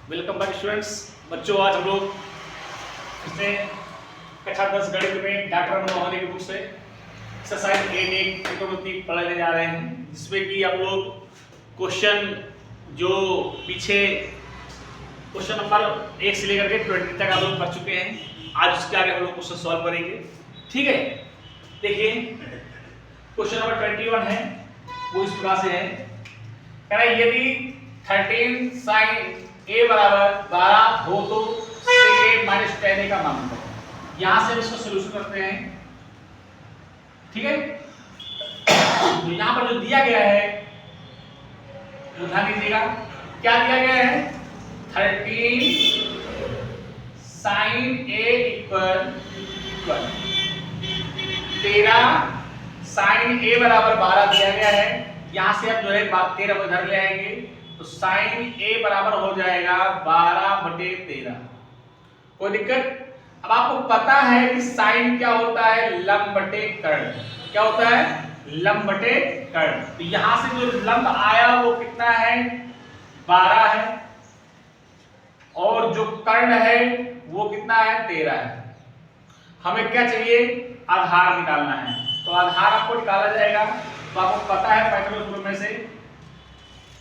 Welcome back students. बच्चों, आज हम लोग इसमें कक्षा 10 गणित में डॉक्टर मनमोहन की बुक से एक्सरसाइज 8 त्रिकोणमिति पढ़ने जा रहे हैं, जिसमें कि हम लोग क्वेश्चन जो पीछे क्वेश्चन नंबर 1 से लेकर के 20 तक हम लोग पढ़ चुके हैं। आज उसके आगे हम लोग क्वेश्चन सॉल्व करेंगे। ठीक है, देखिए क्वेश्चन नंबर 21 है, वो इस प्रकार से है। कह रहा है यदि 13 sin a बराबर 12 हो तो sec a minus tan a का मान बताओ। यहां से हम इसको सॉल्यूशन करते हैं। ठीक है, तो यहां पर जो दिया गया है वो ध्यान दीजिएगा। क्या दिया गया है? 13 sin a equal 13 sin a बराबर 12 दिया गया है। यहां से अब जो है 13 को इधर ले आएंगे तो sin a बराबर हो जाएगा 12/13। कोई दिक्कत? अब आपको पता है कि sin क्या होता है? लंब बटे कर्ण। क्या होता है? लंब बटे कर्ण। तो यहां से जो लंब आया वो कितना है? 12 है, और जो कर्ण है वो कितना है? 13 है। हमें क्या चाहिए? आधार निकालना है। तो आधार आपको निकाला जाएगा। तो आपको पता है पैथागोरस में से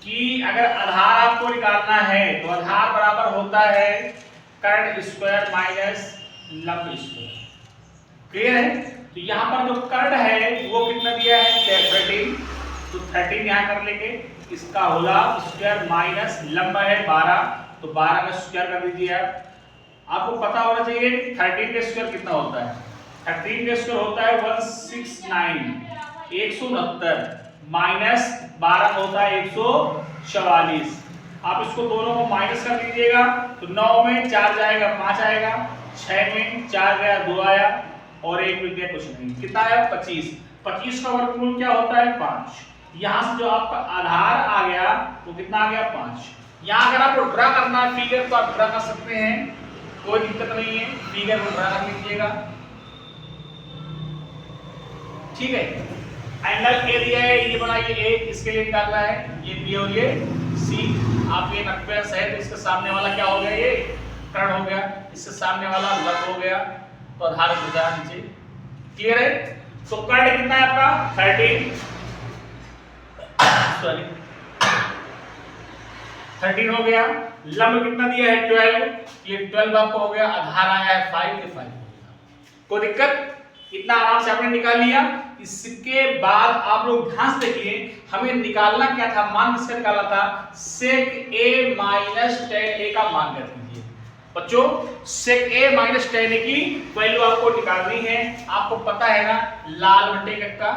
कि अगर आधार आपको निकालना है तो आधार बराबर होता है कर्ण स्क्वायर माइनस लंब स्क्वायर। क्लियर है? तो यहाँ पर जो कर्ण है वो कितना दिया है? 13। तो 13 यहाँ कर लेंगे, इसका होला स्क्वायर माइनस लंब है 12, तो 12 का स्क्वायर कर दीजिए आप। आपको पता होना चाहिए 13 का स्क्वायर कितना होता है। 13 का स्क्वायर होता है 169 माइनस 12 होता है 144। आप इसको दोनों को माइनस कर दीजिएगा तो 9 में 4 जाएगा 5 आएगा, 6 में 4 गया 2 आया, और 1 मिल गया कुछ नहीं। कितना आया? 25। 25 का वर्गमूल क्या होता है? 5। यहां से जो आपका आधार आ गया वो कितना आ गया? 5। यहां अगर आपको ड्रा करना है फिगर तो आप ड्रा कर सकते हैं, कोई दिक्कत नहीं है। फिगर को ड्रा कर लीजिएगा। ठीक है, एंगल ए दिया है, ये बनाइए ए, इसके लिए निकालना है ये बी और ये सी। आप ये 90 है तो इसके सामने वाला क्या हो गया? ये कर्ण हो गया, इससे सामने वाला लंब हो गया, तो आधार गुजरा नीचे। क्लियर है? तो कर्ण कितना है आपका? 13 हो गया। लंब कितना दिया है? 12। ये 12 आपको हो गया। आधार आया है 5 के 5। कोई दिक्कत? इतना आराम से आपने निकाल लिया। इसके बाद आप लोग ध्यान से देखिए, हमें निकालना क्या था? मान किसका निकालना था? sec a minus tan a का मान कर दीजिए। बच्चों, sec a minus tan a की वैल्यू आपको निकालनी है। आपको पता है ना, लाल बटे का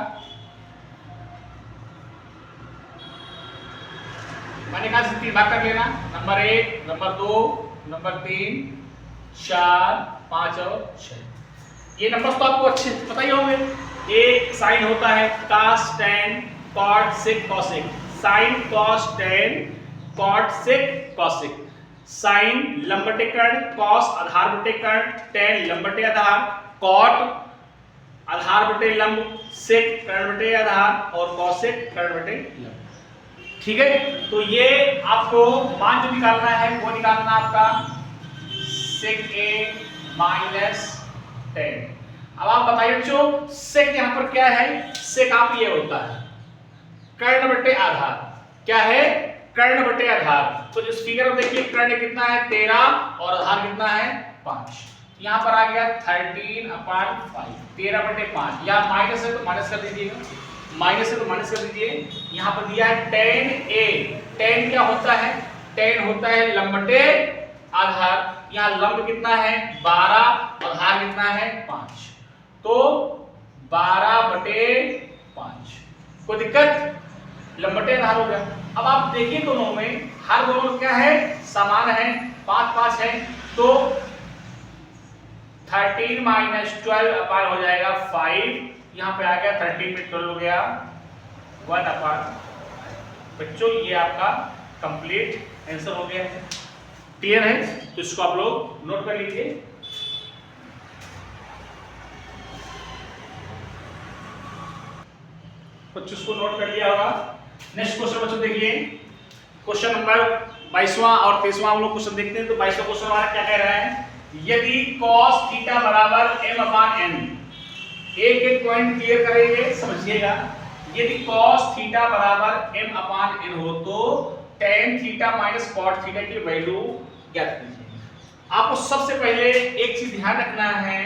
मैंने कहा 3 भाग कर लेना। नंबर 1, नंबर 2, नंबर 3, 4, 5 और 6। ये नंबर तो आपको अच्छे पता ही होंगे। एक साइन होता है cos tan cot sec cosec, sin cos tan cot sec cosec, sin लंब बटे कर्ण, cos आधार बटे कर्ण, tan लंब बटे आधार, cot आधार बटे लंब, sec कर्ण बटे आधार, और cosec कर्ण बटे लंब। ठीक है, तो ये आपको मान जो निकालना है वो निकालना आपका sec a minus 10। अब आप बताइए बच्चों, सेक यहां पर क्या है? सेक आप ये होता है कर्ण बटे आधार। क्या है? कर्ण बटे आधार। तो इस फिगर में देखिए कर्ण कितना है? 13, और आधार कितना है? 5। यहां पर आ गया 13/5, 13/5। यहां माइनस है तो माइनस कर दीजिएगा, माइनस है तो माइनस कर दीजिए। यहां पर दिया है tan a। tan क्या होता है? tan होता है लंब बटे आधार। यहाँ लंब कितना है? 12, और आधार कितना है? 5। तो 12/5। कोई दिक्कत? लंब बटे आधार हो गया। अब आप देखिए दोनों में, हर दोनों क्या है? समान है, 5-5 है। तो 13 माइनस 12 अपार हो जाएगा 5। यहाँ पे आ गया 13 में 12 हो गया 1 अपार। बच्चों, ये आपका कंप्लीट आंसर हो गया है। क्लियर है? तो इसको आप लोग नोट कर लीजिए। बच्चों, इसको नोट कर लिया होगा। नेक्स्ट क्वेश्चन बच्चों देखिए, क्वेश्चन नंबर 22वां और 23वां हम लोग क्वेश्चन देखते हैं। तो 22वां क्वेश्चन हमारा क्या कह रहा है, यदि cos थीटा बराबर m/n, एक एक पॉइंट क्लियर करेंगे, समझिएगा। यदि cos थीटा बराबर m/n हो तो tan theta minus cot theta की वैल्यू ज्ञात कीजिए। आपको सबसे पहले एक चीज ध्यान रखना है,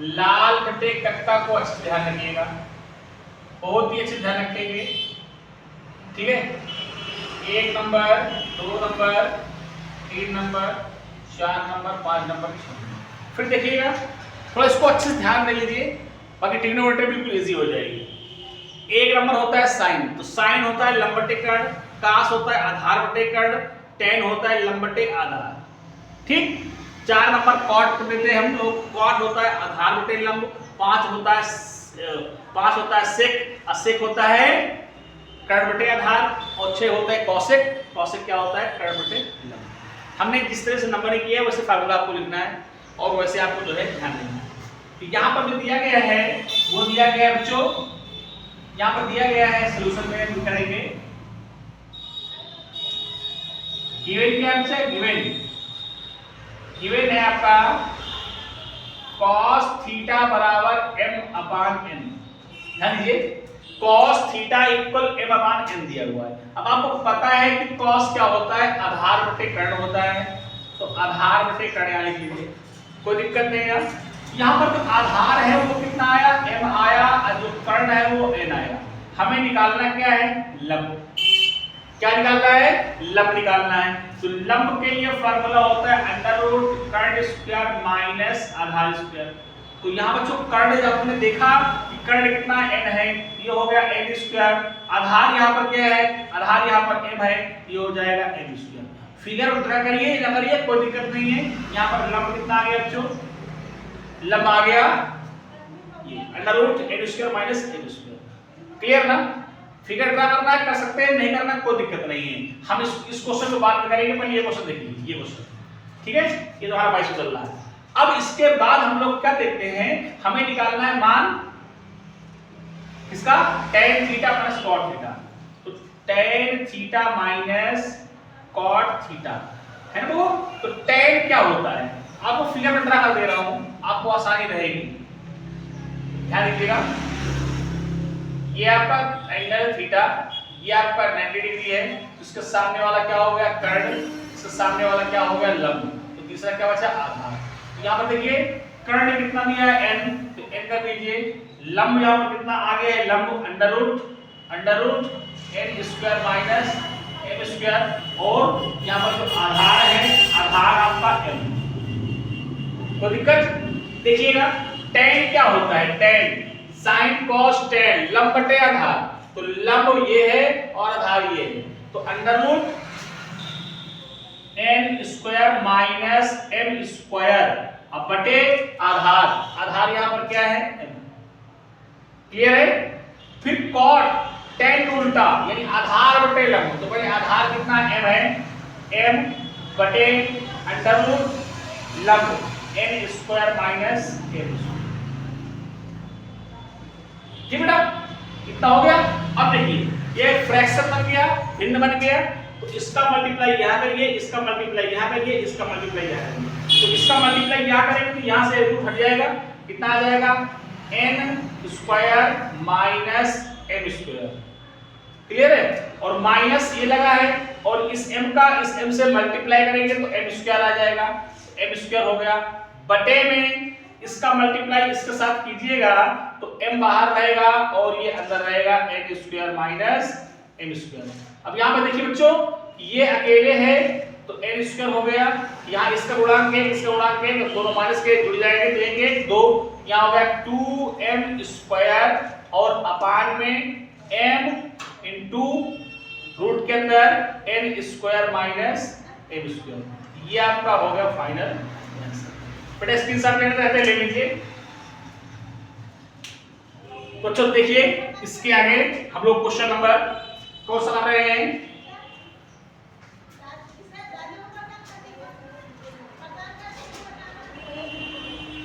लाल बटे कट्टा को अच्छे से ध्यान रखिएगा, बहुत ही अच्छे ध्यान रखेंगे, ठीक है। 1 number, 2 number, 3 number, 4 number, 5 number, 6 number. फिर देखिएगा, थोड़ा इसको अच्छे से ध्यान दे लीजिए, बाकी ट्रिग्नोमेट्री बिल्कुल इजी हो जाएगी। 1 नंबर होता है साइन, तो साइन होता है लंब बटे कर्ण, कास होता है आधार बटे कर्ण, tan होता है लंब बटे आधार, ठीक। 4 नंबर कॉट देते हैं हम लोग, कॉट होता है आधार बटे लंब, 5 होता है सेक, असेक होता है कर्ण बटे आधार, और 6 होता है कौशिक, कौशिक क्या होता है कर्ण बटे लंब। हमने जिस तरह से नंबरिंग किया है वैसे फार्मूला आपको लिखना है और वैसे आपको जो है ध्यान देना है। तो यहाँ पर जो दिया गया है वो दिया गया है बच्चों, यहाँ पर दिया गया है सॉल्यूशन में हम करेंगे। गिवन क्या है, गिवन है आपका cos थीटा बराबर m/n। ध्यान दीजिए, cos थीटा इक्वल m/n दिया हुआ है। अब आपको पता है कि cos क्या होता है, आधार बटे कर्ण होता है, तो आधार बटे कर्ण यहाँ लिख लीजिए, कोई दिक्कत नहीं है। यहाँ पर जो आधार है वो कितना आया, m आया, और जो कर्ण है वो n आया। हमें निकालना क्या है, लंब। क्या निकालना है, लंब निकालना है। तो लंब के लिए फार्मूला होता है अंडर रूट कर्ण स्क्वायर माइनस आधार स्क्वायर। तो यहाँ बच्चों कर्ण जब हमने देखा कि कर्ण कितना n है, ये हो गया n स्क्वायर, आधार यहाँ पर क्या है, आधार यहाँ पर m है, ये हो जाएगा n स्क्वायर। फिगर ड्रा करिए ना करिए कोई दिक्कत नहीं है। यहाँ पर लंब कितना आ गया बच्चों, लंब आ गया ये under root n square minus n square. Clear ना, फिगर ड्रा करना है कर सकते हैं, नहीं करना कोई दिक्कत नहीं है। हम इस क्वेश्चन को बाद में करेंगे, पहले ये क्वेश्चन देखिए, ये क्वेश्चन, ठीक है, ये तो हमारा 22 चल रहा है। अब इसके बाद हम लोग क्या देखते हैं, हमें निकालना है मान किसका, tan theta plus cot theta. तो tan theta minus cot theta है ना वो। तो tan क्या होता है, आपको फिगर में ड्रा कर दे रहा हूं, आपको आसानी रहेगी, ध्यान दीजिएगा। ये आपका एंगल थीटा, ये आपका 90 डिग्री है, इसके सामने वाला क्या हो गया कर्ण, इसके सामने वाला क्या हो गया लंब, तो तीसरा क्या बचा आधार। तो यहाँ पर देखिए कर्ण कितना दिया है n, तो n कर दीजिए, लंब यहाँ पर कितना आगे है, लंब under root n square minus m square, और यहाँ पर जो आधार है, आधार आपका m। कोई दिक्कत, देखिएगा tan क्या होता है, tan sin cos tan लंब बटे आधार, तो लंब ये है और आधार ये है, तो under root n square minus m square अब बटे आधार, आधार यहां पर क्या है m। क्लियर है। फिर cot tan उल्टा यानी आधार बटे लंब, तो पहले आधार कितना m है, m बटे अंडर रूट लंब n स्क्वायर माइनस m। ठीक बेटा, कितना हो गया। अब देखिए ये फ्रैक्शन बन गया, भिन्न बन गया, तो इसका मल्टीप्लाई यहां करिए, इसका मल्टीप्लाई यहां करिए, इसका मल्टीप्लाई यहां करिए। तो इसका मल्टीप्लाई यहां करेंगे तो यहां से रूट हट जाएगा, कितना आ जाएगा n square minus m square. Clear है। और माइनस ये लगा है और इस m का इस m से मल्टीप्लाई करेंगे तो m स्क्वायर आ जाएगा, m स्क्वायर हो गया, बटे में इसका मल्टीप्लाई इसके साथ कीजिएगा तो m बाहर रहेगा और ये अंदर रहेगा n square minus m square. अब यहाँ पे देखिए बच्चों ये अकेले है तो n स्क्वायर हो गया, यहाँ इसका गुणांक है इसका गुणांक है, तो दोनों माइनस के जुड़ जाएंगे तो देंगे 2, यहाँ हो गया 2m स्क्वायर और अपान में m इंटू रूट के अंदर n square minus m square. ये आपका हो गया फाइनल आंसर। बेटा स्क्रीनशॉट लेने रहते ले लीजिए। तो चलो देखिए इसके आगे हम लोग क्वेश्चन नंबर कौन सा कर रहे हैं,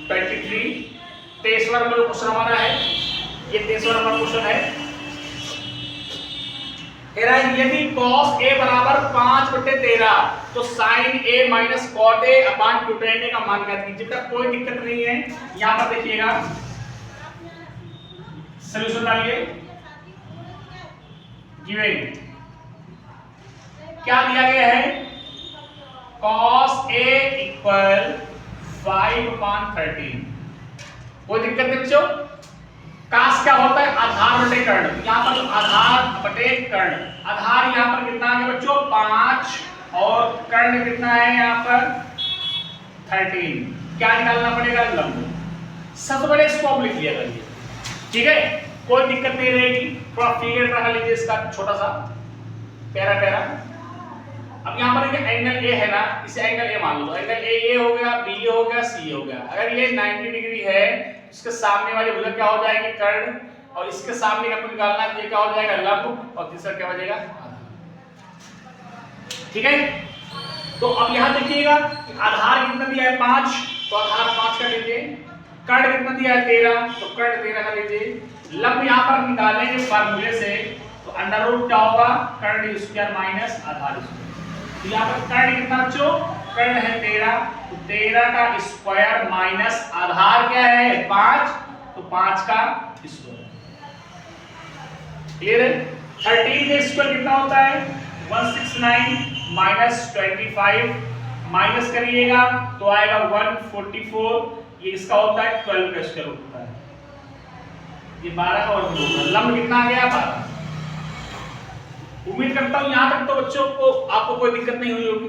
(23) 23वां नंबर क्वेश्चन हमारा है, ये 23वां नंबर क्वेश्चन है। कह रहा है यदि cos a बराबर 5/13 तो sine A minus cot A upon two tan A का मान ज्ञात कीजिए। बेटा कोई दिक्कत नहीं है, यहां पर देखिएगा सॉल्यूशन डालिए। गिवन क्या दिया गया है, cos a इक्वल 5/13। कोई दिक्कत नहीं बच्चों। कास क्या होता है, आधार बटे कर्ण। यहाँ पर आधार बटे कर्ण, आधार यहाँ पर कितना है बच्चों 5 और कर्ण कितना है यहाँ पर 13। क्या निकालना पड़ेगा, लंब। सबसे पहले इसको आप लिख लिया करिए, ठीक है, कोई दिक्कत नहीं रहेगी। थोड़ा फिगर बना लीजिए इसका छोटा सा प्यारा प्यारा। अब यहाँ पर देखिए एंगल ए है ना, इसे एंगल ए मान लो। एंगल ए हो गया, बी हो गया, सी हो गया। अगर ये 90 डिग्री है, इसके सामने वाली भुजा क्या हो जाएगी, कर्ण, और इसके सामने का निकालना है, ये क्या हो जाएगा, लंब, और तीसरा क्या हो जाएगा, ठीक है। तो अब यहाँ देखिएगा आधार कितना दिया है 5, तो आधार 5 का लीजिए। कर्ण कितना दिया है 13, तो कर्ण 13 का लीजिए। लंब यहाँ पर निकालेंगे फार्मूले से, तो अंडर रूट क्या होगा, कर्ण स्क्वायर माइनस आधार स्क्वायर। तो यहाँ पर कर्ण कितना बच्चों, कर्ण है 13, तो 13 का स्क्वायर माइनस आधार क्या है 5, तो 5 का स्क्वायर। क्लियर है। 13 का स्क्वायर कितना होता है 169 माइनस 25, माइनस करिएगा तो आएगा 144। ये इसका होता है 12 का स्क्वायर होता है, ये 12 का और लंब कितना आ गया 12। उम्मीद करता हूं यहां तक तो बच्चों को आपको कोई दिक्कत नहीं हुई होगी।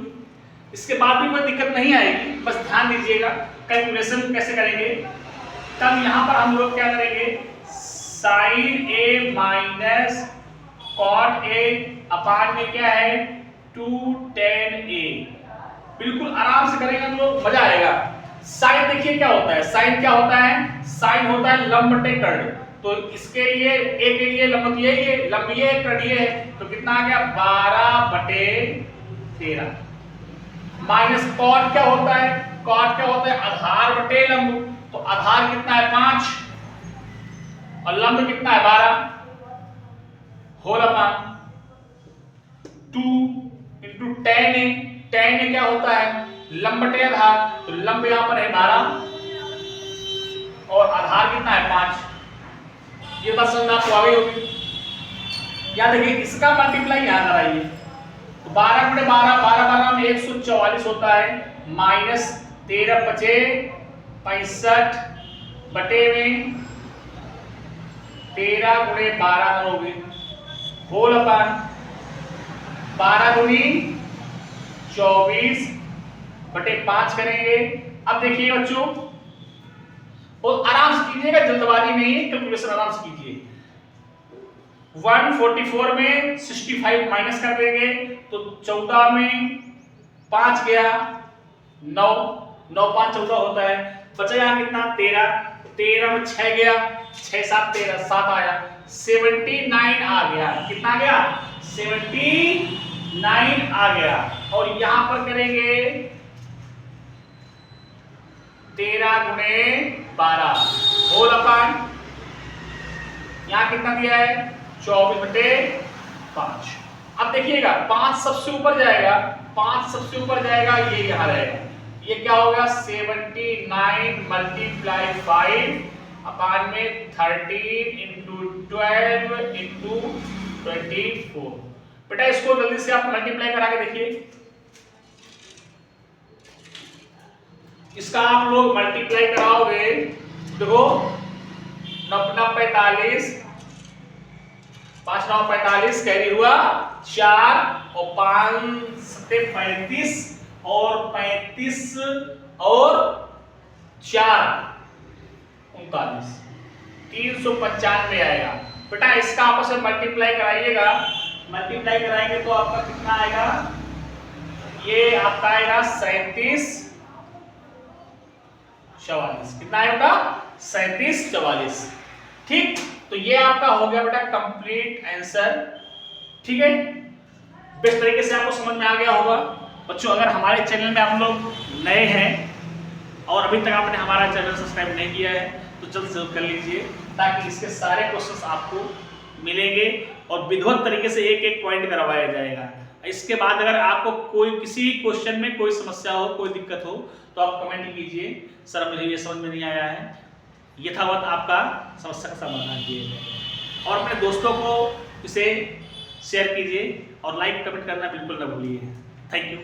इसके बाद भी कोई दिक्कत नहीं आएगी, बस ध्यान दीजिएगा कैलकुलेशन कैसे करेंगे। तब यहां पर हम लोग क्या करेंगे, sine A minus cot A upon में क्या है 2 tan a। बिल्कुल आराम से करेंगे हम लोग, मजा आएगा। साइन देखिए क्या होता है, साइन क्या होता है, साइन होता है लंब बटे कर्ण। तो इसके लिए ए के लिए लंब ये लंब ये कर्ण ये है, तो कितना आ गया 12/13। माइनस कॉट क्या होता है, कॉट क्या होता है आधार बटे लंब। तो आधार कितना है 5 और लंब कितना है 12, whole upon 2 into tan a। tan a क्या होता है लंब बटे आधार, तो लंब यहां पर है 12 और आधार कितना है 5। ये बात समझ आपको आ गई होगी। यहां देखिए इसका मल्टीप्लाई यहां कराइए, तो 12 गुणे 12, 12 में 144 होता है, माइनस 13 पचे 65 बटे में 13 गुणे 12 करोगे, होल अपान 12 गुणी 24 बटे 5 करेंगे। अब देखिए बच्चों और आराम से कीजिएगा, जल्दबाजी नहीं है, कैलकुलेशन आराम से कीजिए। 144 में 65 माइनस कर देंगे, तो 14 में 5 गया 9, 9 5 14 होता है, बचा यहाँ कितना 13, 13 में 6 गया 6 7 13 7 आया, 79 आ गया। कितना आ गया 79 आ गया। और यहां पर करेंगे 13 गुणे 12 होल अपान, यहां कितना दिया है 24 बटे 5। अब देखिएगा 5 सबसे ऊपर जाएगा, 5 सबसे ऊपर जाएगा, ये यहां रहेगा। ये क्या होगा 79 मल्टीप्लाई 5 अपान में 13 इंटू 12 इंटू 24। बेटा इसको जल्दी से आप मल्टीप्लाई करा के देखिए। इसका आप लोग मल्टीप्लाई कराओगे, देखो 9 45 5 9 45 कैरी हुआ 4 और 5 7 35 और 35 और 4 39 395 आएगा। बेटा इसका आपस में मल्टीप्लाई कराइएगा, मल्टीप्लाई कराएंगे तो आपका कितना आएगा, ये आपका आएगा 37 44। कितना है बेटा 37 44। ठीक, तो ये आपका हो गया बेटा कंप्लीट आंसर। ठीक है, बेस्ट तरीके से आपको समझ में आ गया होगा। बच्चों अगर हमारे चैनल में आप लोग नए हैं और अभी तक आपने हमारा चैनल सब्सक्राइब नहीं किया है तो जल्द से जल्द कर लीजिए, ताकि इसके सारे क्वेश्चंस आपको मिलेंगे और विधिवत तरीके से एक एक पॉइंट करवाया जाएगा। इसके बाद अगर आपको कोई किसी भी क्वेश्चन में कोई समस्या हो, कोई दिक्कत हो, तो आप कमेंट कीजिए, सर मुझे ये समझ में नहीं आया है, यथावत आपका समस्या का समाधान कीजिए। और अपने दोस्तों को इसे शेयर कीजिए और लाइक कमेंट करना बिल्कुल ना भूलिए। Thank you.